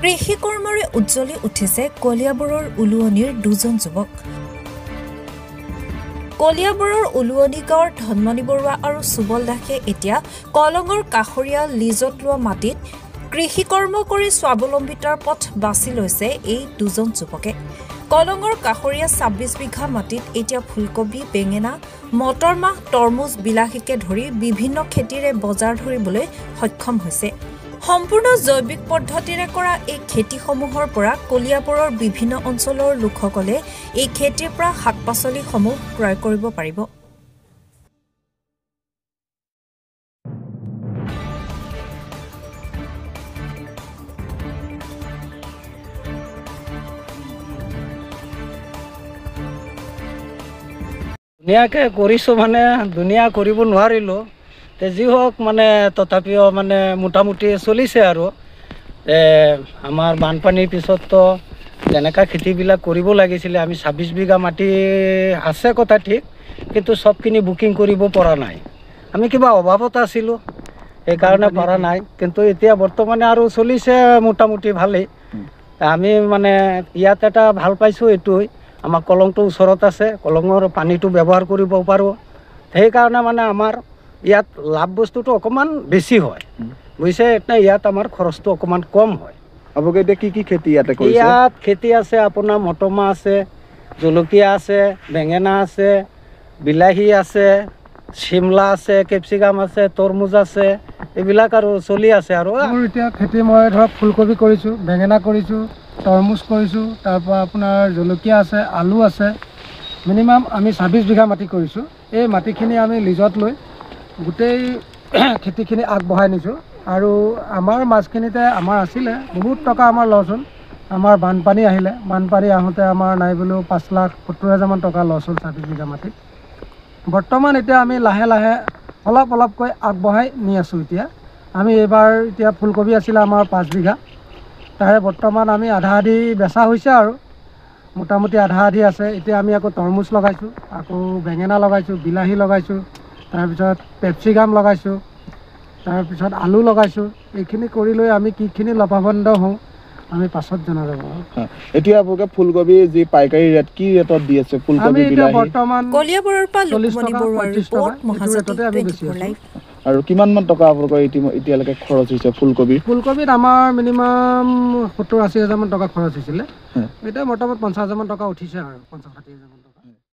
কৃষি কৰ্মৰে উজ্জ্বলি উঠিছে কলিয়াবৰৰ উলুৱনিৰ দুজন যুৱক। কলিয়াবৰৰ উলুৱনি গাঁৱৰ ধনমণি বৰুৱা আৰু সুবল দাসে এতিয়া কলঙৰ কাষৰীয়া লিজত লোৱা মাটিত কৃষি কৰ্ম কৰি স্বাৱলম্বিতাৰ পথ বাছি লৈছে এই দুজন যুৱকে। কলঙৰ কাষৰীয়া ২৬ বিঘা মাটিত এতিয়া ফুলকবি, বেঙেনা, মটৰ মাহ, তৰমুজ, বিলাহীকে ধৰি বিভিন্ন খেতিৰে বজাৰ ধৰিবলৈ সক্ষম হৈছে। সম্পূৰ্ণ জৈৱিক পদ্ধতিৰে কৰা এই খেতিসমূহৰ পৰা কলিয়াবৰৰ বিভিন্ন অঞ্চলৰ লোকসকলে এই খেতিৰ পৰা শাক-পাচলিসমূহ ক্ৰয় কৰিব পাৰিব। ধুনীয়াকৈ কৰিছোঁ মানে ধুনীয়া কৰিব নোৱাৰিলোঁ, যি হওক মানে তথাপিও মানে মোটামুটি চলিছে আৰু আমাৰ বানপানীৰ পিছততো যেনেকুৱা খেতিবিলাক কৰিব লাগিছিলে, আমি ২৬ বিঘা মাটি আছে কথা ঠিক, কিন্তু চবখিনি বুকিং কৰিব পৰা নাই। আমি কিবা অভাৱত আছিলোঁ, সেইকাৰণে পৰা নাই, কিন্তু এতিয়া বৰ্তমানে আৰু চলিছে মোটামুটি ভালেই। আমি মানে ইয়াত এটা ভাল পাইছোঁ, এইটোৱে আমাৰ কলংটো ওচৰত আছে, কলঙৰ পানীটো ব্যৱহাৰ কৰিব পাৰোঁ, সেইকাৰণে মানে আমাৰ ইয়াত লাভ বস্তুটো অকণমান বেছি হয়, বুজিছে। এতিয়া ইয়াত আমাৰ খৰচটো অকণমান কম হয়। আপোনালোকে এতিয়া কি কি খেতি ইয়াতে কৰিছে? ইয়াত খেতি আছে আপোনাৰ মটৰ মাহ আছে, জলকীয়া আছে, বেঙেনা আছে, বিলাহী আছে, চিমলা আছে, কেপচিকাম আছে, তৰমুজ আছে, এইবিলাক আৰু চলি আছে। আৰু এতিয়া খেতি মই ধৰক ফুলকবি কৰিছোঁ, বেঙেনা কৰিছোঁ, তৰমুজ কৰিছোঁ, তাৰপৰা আপোনাৰ জলকীয়া আছে, আলু আছে। মিনিমাম আমি ২৬ বিঘা মাটি কৰিছোঁ। এই মাটিখিনি আমি লিজত লৈ গোটেই খেতিখিনি আগবঢ়াই নিছোঁ। আৰু আমাৰ মাছখিনিতে আমাৰ আছিলে বহুত টকা আমাৰ লছ হ'ল। আমাৰ বানপানী আহিলে, বানপানী আহোঁতে আমাৰ নাই বুলিও ৫,৭০,০০০ টকা লছ হ'ল ২৬ বিঘা মাটিত। বৰ্তমান এতিয়া আমি লাহে লাহে অলপ অলপকৈ আগবঢ়াই নি আছোঁ। আমি এইবাৰ এতিয়া ফুলকবি আছিলে আমাৰ ৫ বিঘা, তাৰে বৰ্তমান আমি আধা আধি বেচা হৈছে আৰু মোটামুটি আধা আধি আছে। এতিয়া আমি আকৌ তৰমুজ লগাইছোঁ, আকৌ বেঙেনা লগাইছোঁ, বিলাহী লগাইছোঁ, তাৰপিছত পেপচিকাম লগাইছোঁ, তাৰপিছত আলু লগাইছোঁ। এইখিনি কৰি লৈ আমি কিখিনি লাভান্বিত হওঁ আমি পাছত জনা যাব। এতিয়া আপোনালোকে ফুলকবি যি পাইকাৰী ৰেট কি ৰেটত দি আছে? ফুলকবি এতিয়া বৰ্তমান কলিয়াবৰৰ পৰা লুকমণি বৰুৱাৰ ৰিপৰ্ট, মহাজ্যোতি 24 লাইভ। আৰু কিমানমান টকা আপোনালোকৰ এতিয়ালৈকে খৰচ হৈছে ফুলকবিত? ফুলকবিত আমাৰ মিনিমাম ৭০,০০০-৮০,০০০ টকা খৰচ হৈছিলে। এতিয়া বৰ্তমান ৫০,০০০ টকা উঠিছে আৰু ৫০,০০০-৬০,০০০ টকা।